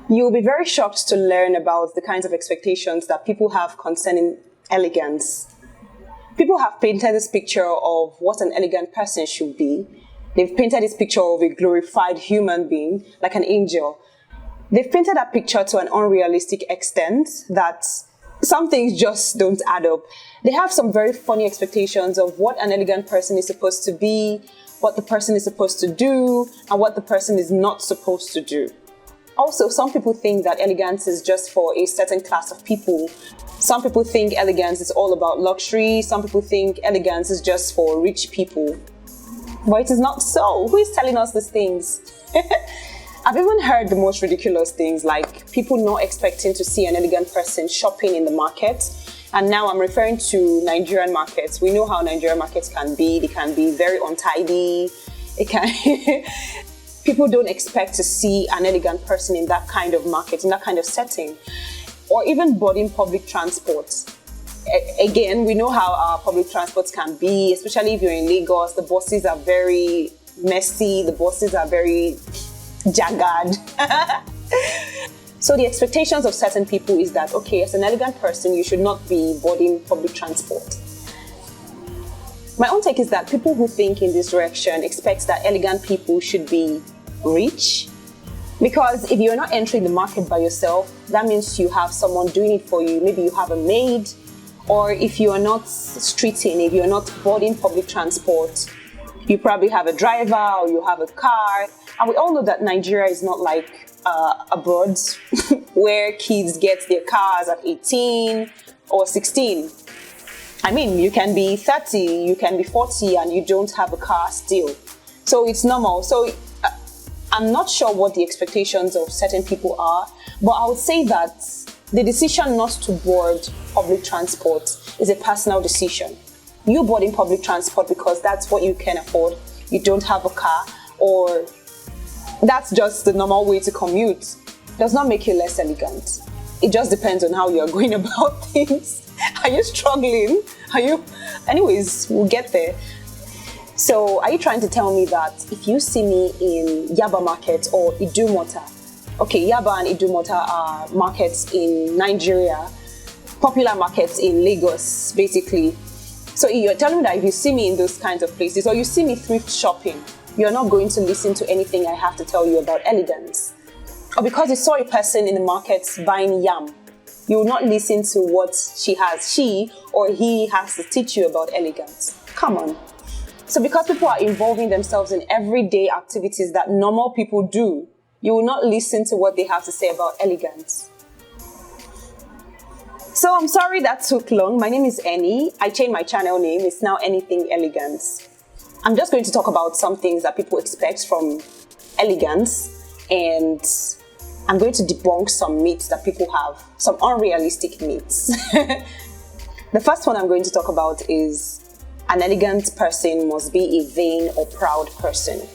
You'll be very shocked to learn about the kinds of expectations that people have concerning elegance. People have painted this picture of what an elegant person should be. They've painted this picture of a glorified human being, like an angel. They've painted that picture to an unrealistic extent that some things just don't add up. They have some very funny expectations of what an elegant person is supposed to be, what the person is supposed to do, and what the person is not supposed to do. Also, some people think that elegance is just for a certain class of people. Some people think elegance is all about luxury. Some people think elegance is just for rich people. But it is not so. Who is telling us these things? I've even heard the most ridiculous things, like people not expecting to see an elegant person shopping in the market. And now I'm referring to Nigerian markets. We know how Nigerian markets can be. They can be very untidy. It can... People don't expect to see an elegant person in that kind of market, in that kind of setting, or even boarding public transport. Again, we know how our public transports can be, especially if you're in Lagos. The buses are very messy, the buses are very jagged. So the expectations of certain people is that, okay, as an elegant person, you should not be boarding public transport. My own take is that people who think in this direction expect that elegant people should be rich, because if you're not entering the market by yourself, that means you have someone doing it for you. Maybe you have a maid, or if you are not streeting, if you're not boarding public transport, you probably have a driver or you have a car. And we all know that Nigeria is not like abroad where kids get their cars at 18 or 16. I mean, you can be 30, you can be 40 and you don't have a car still. So it's normal. So I'm not sure what the expectations of certain people are, but I would say that the decision not to board public transport is a personal decision. You boarding public transport because that's what you can afford, you don't have a car, or that's just the normal way to commute, does not make you less elegant. It just depends on how you're going about things. Are you struggling? Anyways, we'll get there. So are you trying to tell me that if you see me in Yaba Market or Idumota, okay, Yaba and Idumota are markets in Nigeria, popular markets in Lagos, basically. So you're telling me that if you see me in those kinds of places, or you see me thrift shopping, you're not going to listen to anything I have to tell you about elegance. Or because you saw a person in the market buying yam, you will not listen to what she or he has to teach you about elegance. Come on. So because people are involving themselves in everyday activities that normal people do, you will not listen to what they have to say about elegance. So I'm sorry that took long. My name is Annie. I changed my channel name. It's now Anything Elegance. I'm just going to talk about some things that people expect from elegance, and I'm going to debunk some myths that people have, some unrealistic myths. The first one I'm going to talk about is an elegant person must be a vain or proud person.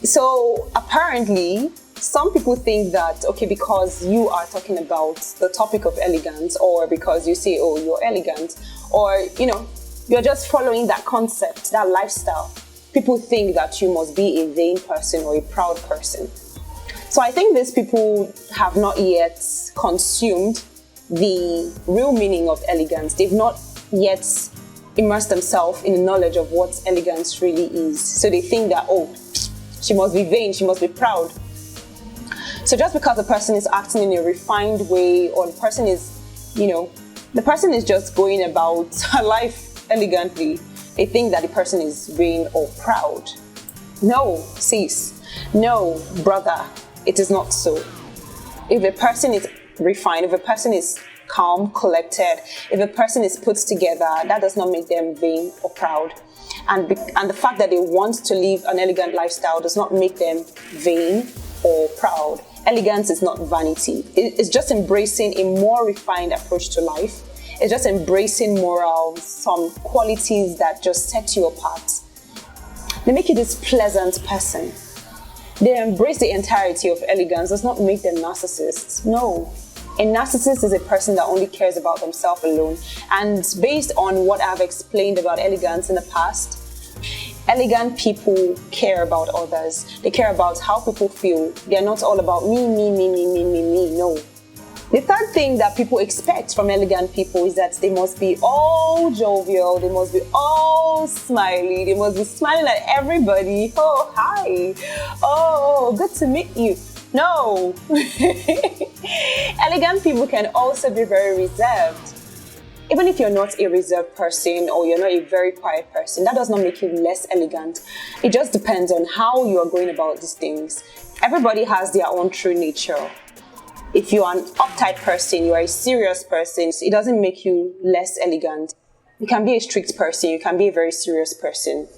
So apparently, some people think that, okay, because you are talking about the topic of elegance, or because you say, oh, you're elegant, or, you're just following that concept, that lifestyle, people think that you must be a vain person or a proud person. So I think these people have not yet consumed the real meaning of elegance. They've not yet immersed themselves in the knowledge of what elegance really is. So they think that, oh, she must be vain, she must be proud. So just because the person is acting in a refined way, or the person is, the person is just going about her life elegantly, they think that the person is vain or proud. No, sis. No, brother. It is not so. If a person is refined, if a person is calm, collected, if a person is put together, that does not make them vain or proud. And the fact that they want to live an elegant lifestyle does not make them vain or proud. Elegance is not vanity. It's just embracing a more refined approach to life. It's just embracing morals, some qualities that just set you apart. They make you this pleasant person. They embrace the entirety of elegance. Does not make them narcissists. No. A narcissist is a person that only cares about themselves alone. And based on what I've explained about elegance in the past, Elegant people care about others. They care about how people feel. They're not all about me, me, me, me, me, me, me. No. The third thing that people expect from elegant people is that they must be all jovial, they must be all smiley, they must be smiling at everybody. Oh, hi. Oh, good to meet you. No. Elegant people can also be very reserved. Even if you're not a reserved person or you're not a very quiet person, that does not make you less elegant. It just depends on how you are going about these things. Everybody has their own true nature. If you are an uptight person, you are a serious person, it doesn't make you less elegant. You can be a strict person, you can be a very serious person,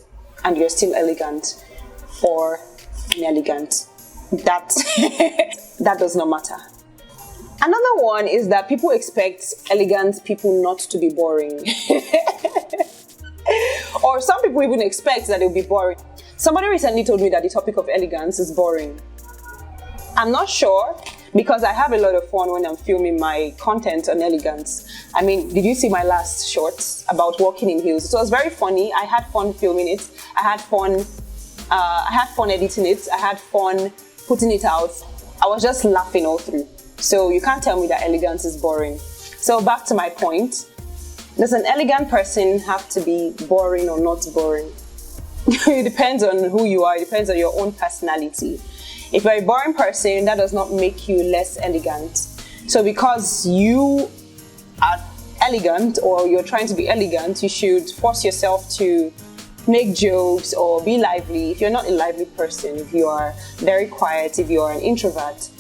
and you're still elegant or inelegant. That does not matter. Another one is that people expect elegant people not to be boring. Or some people even expect that they'll be boring. Somebody recently told me that the topic of elegance is boring. I'm not sure, because I have a lot of fun when I'm filming my content on elegance. I mean, did you see my last shorts about walking in heels? It was very funny. I had fun filming it. I had fun editing it. I had fun putting it out. I was just laughing all through. So you can't tell me that elegance is boring. So back to my point. Does an elegant person have to be boring or not boring? It depends on who you are. It depends on your own personality. If you're a boring person, that does not make you less elegant. So because you are elegant or you're trying to be elegant, you should force yourself to make jokes or be lively. If you're not a lively person, if you are very quiet, if you are an introvert,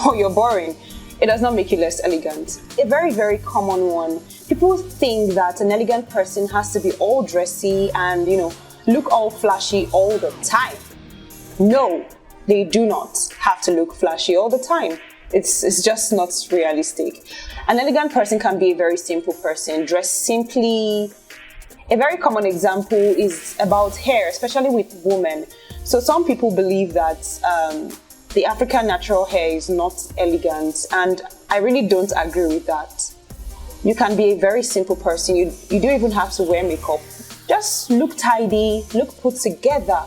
or you're boring, it does not make you less elegant. A very, very common one. People think that an elegant person has to be all dressy and, look all flashy all the time. No. They do not have to look flashy all the time. It's just not realistic. An elegant person can be a very simple person, dress simply. A very common example is about hair, especially with women. So some people believe that the African natural hair is not elegant, and I really don't agree with that. You can be a very simple person. You don't even have to wear makeup. Just look tidy, look put together.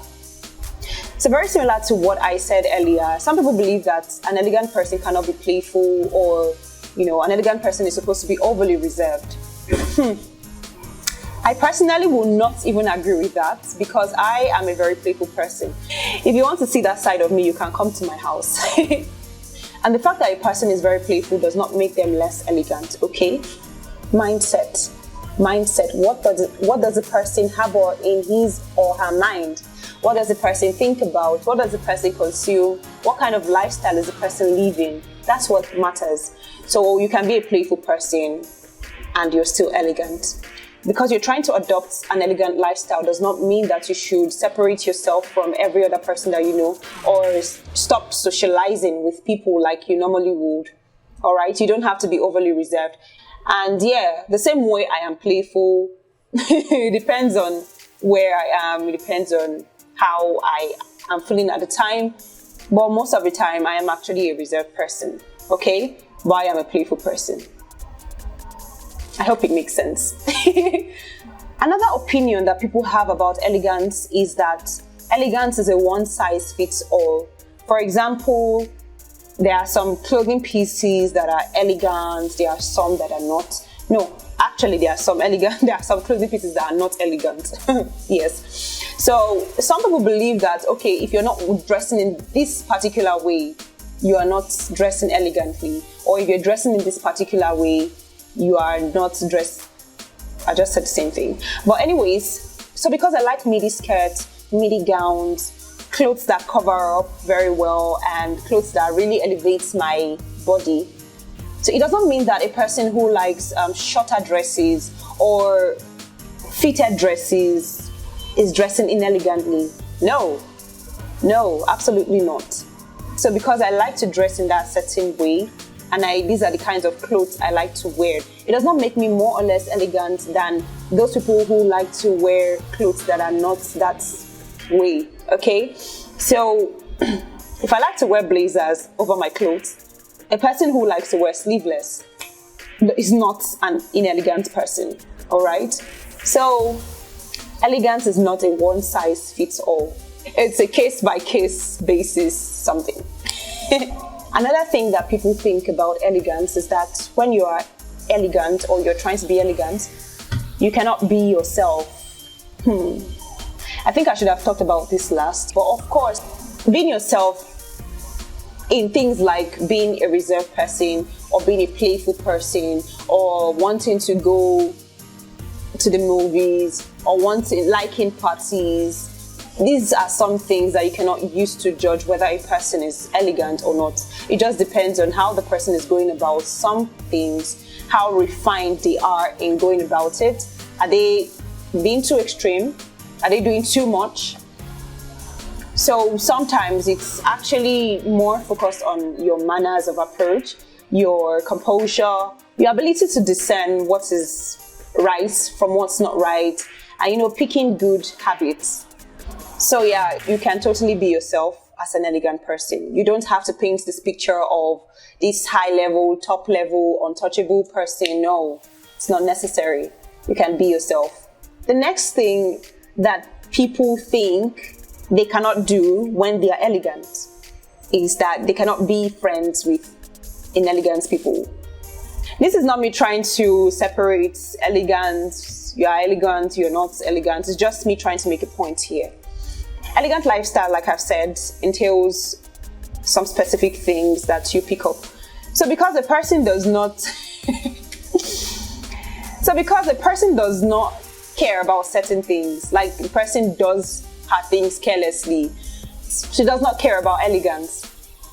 So very similar to what I said earlier. Some people believe that an elegant person cannot be playful, or, an elegant person is supposed to be overly reserved. I personally will not even agree with that, because I am a very playful person. If you want to see that side of me, you can come to my house. And the fact that a person is very playful does not make them less elegant, okay? Mindset. What does a person have in his or her mind? What does the person think about? What does the person consume? What kind of lifestyle is the person living? That's what matters. So you can be a playful person and you're still elegant. Because you're trying to adopt an elegant lifestyle does not mean that you should separate yourself from every other person that you know, or stop socializing with people like you normally would. All right? You don't have to be overly reserved. And yeah, the same way I am playful, it depends on where I am, it depends on how I am feeling at the time, but most of the time I am actually a reserved person, okay? But I am a playful person. I hope it makes sense. Another opinion that people have about elegance is that elegance is a one-size-fits-all. For example, there are some clothing pieces that are elegant, there are some that are not. No, actually there are some clothing pieces that are not elegant. Yes. So some people believe that, okay, if you're not dressing in this particular way, you are not dressing elegantly. Or if you're dressing in this particular way, you are not dressed. I just said the same thing. But anyways, so because I like midi skirts, midi gowns, clothes that cover up very well, and clothes that really elevates my body. So it doesn't mean that a person who likes shorter dresses or fitted dresses is dressing inelegantly. No, absolutely not. So because I like to dress in that certain way, and these are the kinds of clothes I like to wear, it does not make me more or less elegant than those people who like to wear clothes that are not that way, okay? So if I like to wear blazers over my clothes, a person who likes to wear sleeveless is not an inelegant person, all right? So Elegance is not a one size fits all. It's a case by case basis something. Another thing that people think about elegance is that when you are elegant or you're trying to be elegant, you cannot be yourself. I think I should have talked about this last, but of course, being yourself in things like being a reserved person or being a playful person or wanting to go to the movies or liking parties, these are some things that you cannot use to judge whether a person is elegant or not. It just depends on how the person is going about some things, how refined they are in going about it. Are they being too extreme? Are they doing too much? So sometimes it's actually more focused on your manners of approach, your composure, your ability to discern what is right from what's not right, and picking good habits. So yeah, you can totally be yourself as an elegant person. You don't have to paint this picture of this high level, top level, untouchable person. No, it's not necessary. You can be yourself. The next thing that people think they cannot do when they are elegant is that they cannot be friends with inelegant people. This is not me trying to separate elegant, you are elegant, you're not elegant. It's just me trying to make a point here. Elegant lifestyle, like I've said, entails some specific things that you pick up. So because a person does not care about certain things, like the person does her things carelessly, she does not care about elegance,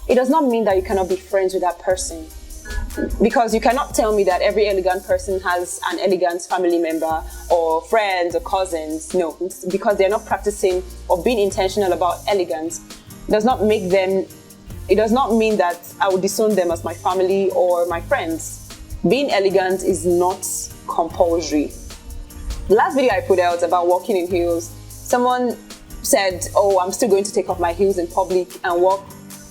it does not mean that you cannot be friends with that person. Because you cannot tell me that every elegant person has an elegant family member or friends or cousins. No, it's because they're not practicing or being intentional about elegance. It does not mean that I would disown them as my family or my friends. Being elegant is not compulsory. The last video I put out about walking in heels, someone said, oh, I'm still going to take off my heels in public and walk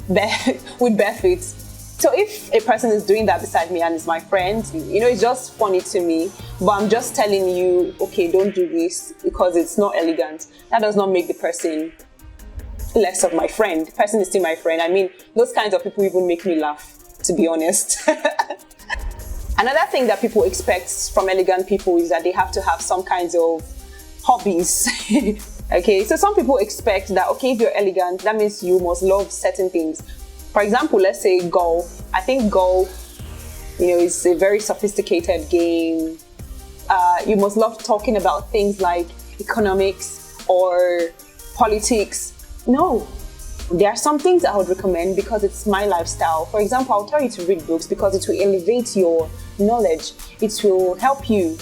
with bare feet. So if a person is doing that beside me and is my friend, it's just funny to me, but I'm just telling you, okay, don't do this because it's not elegant. That does not make the person less of my friend. The person is still my friend. I mean, those kinds of people even make me laugh, to be honest. Another thing that people expect from elegant people is that they have to have some kinds of hobbies. Okay, so some people expect that, okay, if you're elegant, that means you must love certain things. For example, let's say golf. I think golf, is a very sophisticated game. You must love talking about things like economics or politics. No, there are some things I would recommend because it's my lifestyle. For example, I'll tell you to read books because it will elevate your knowledge. It will help you.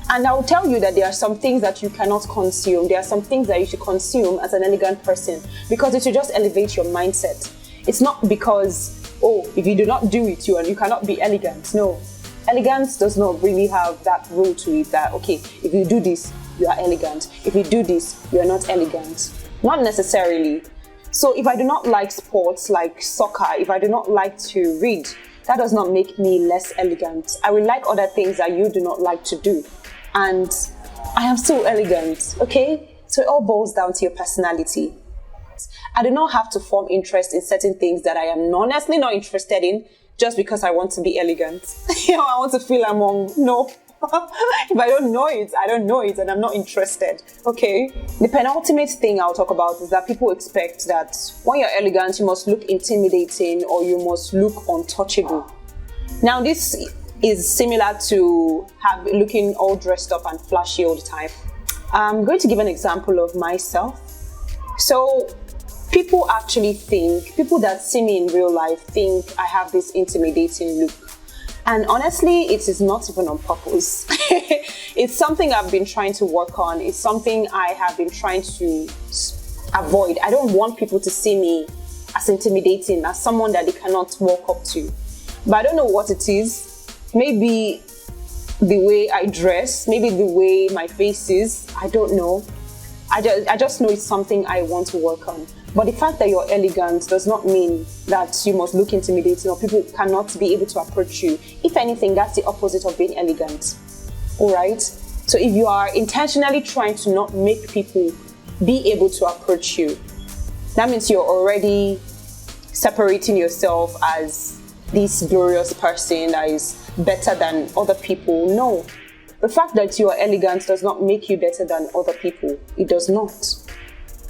And I'll tell you that there are some things that you cannot consume. There are some things that you should consume as an elegant person because it will just elevate your mindset. It's not because, if you do not do it, you cannot be elegant. No, elegance does not really have that rule to it that, okay, if you do this, you are elegant. If you do this, you are not elegant. Not necessarily. So if I do not like sports like soccer, if I do not like to read, that does not make me less elegant. I will like other things that you do not like to do. And I am still elegant, okay? So it all boils down to your personality. I do not have to form interest in certain things that I am honestly not interested in just because I want to be elegant. I want to feel among. No. If I don't know it, I don't know it and I'm not interested. Okay? The penultimate thing I'll talk about is that people expect that when you're elegant, you must look intimidating or you must look untouchable. Now, this is similar to looking all dressed up and flashy all the time. I'm going to give an example of myself. So, people that see me in real life think I have this intimidating look. And honestly, it is not even on purpose. It's something I've been trying to work on. It's something I have been trying to avoid. I don't want people to see me as intimidating, as someone that they cannot walk up to. But I don't know what it is. Maybe the way I dress, maybe the way my face is, I don't know. I just know it's something I want to work on. But the fact that you're elegant does not mean that you must look intimidating or people cannot be able to approach you. If anything, that's the opposite of being elegant. All right? So if you are intentionally trying to not make people be able to approach you, that means you're already separating yourself as this glorious person that is better than other people. No. The fact that you are elegant does not make you better than other people. It does not.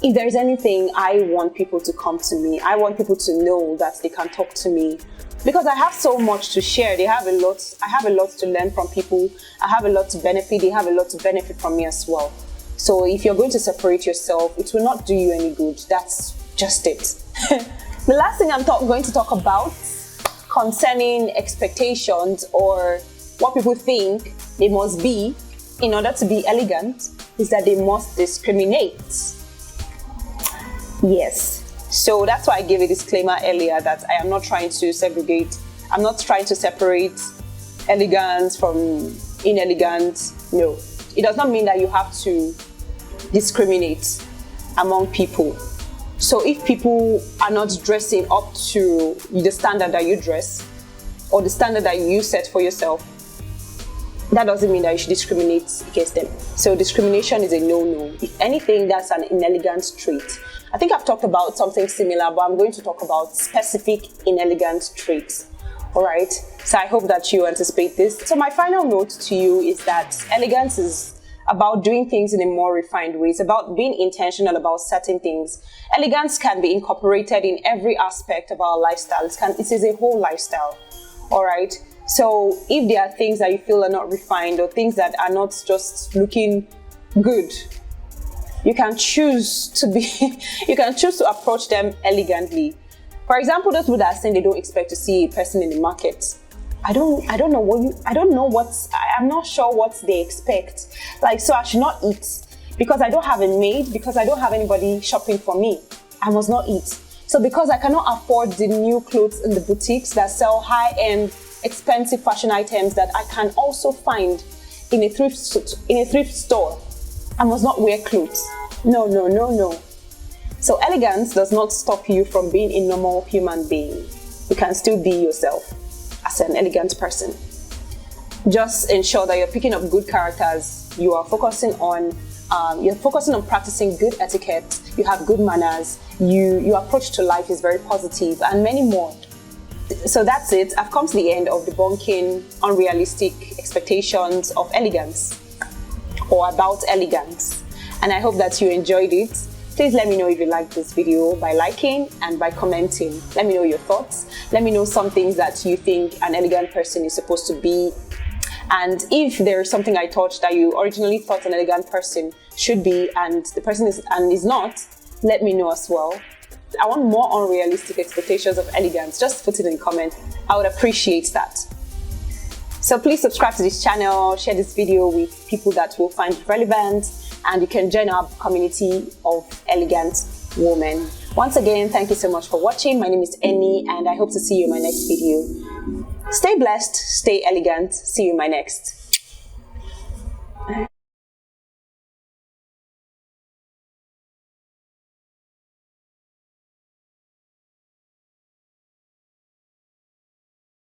If there's anything, I want people to come to me. I want people to know that they can talk to me because I have so much to share. I have a lot to learn from people. I have a lot to benefit. They have a lot to benefit from me as well. So if you're going to separate yourself, it will not do you any good. That's just it. The last thing I'm going to talk about concerning expectations or what people think they must be in order to be elegant is that they must discriminate. Yes. So that's why I gave a disclaimer earlier that I am not trying to segregate. I'm not trying to separate elegance from inelegant. No. It does not mean that you have to discriminate among people. So if people are not dressing up to the standard that you dress or the standard that you set for yourself, that doesn't mean that you should discriminate against them. So discrimination is a no-no. If anything, that's an inelegant trait. I think I've talked about something similar, but I'm going to talk about specific inelegant traits. All right. So I hope that you anticipate this. So my final note to you is that elegance is about doing things in a more refined way. It's about being intentional about certain things. Elegance can be incorporated in every aspect of our lifestyle. It is a whole lifestyle. All right. So if there are things that you feel are not refined or things that are not just looking good, you can choose to approach them elegantly. For example, those people that are saying they don't expect to see a person in the market. I'm not sure what they expect. Like, so I should not eat because I don't have a maid, because I don't have anybody shopping for me. I must not eat. So because I cannot afford the new clothes in the boutiques that sell high-end, expensive fashion items that I can also find in a thrift store, I must not wear clothes. No. So elegance does not stop you from being a normal human being. You can still be yourself as an elegant person. Just ensure that you're picking up good characters. You are focusing on practicing good etiquette. You have good manners. Your approach to life is very positive, and many more. So that's it. I've come to the end of debunking unrealistic expectations of elegance or about elegance. And I hope that you enjoyed it. Please let me know if you liked this video by liking and by commenting. Let me know your thoughts. Let me know some things that you think an elegant person is supposed to be. And if there's something I touched that you originally thought an elegant person should be and the person is not, let me know as well. I want more unrealistic expectations of elegance. Just put it in the comment. I would appreciate that. So please subscribe to this channel, share this video with people that will find it relevant, and you can join our community of elegant women. Once again, thank you so much for watching. My name is Annie, and I hope to see you in my next video. Stay blessed, stay elegant. See you in my next.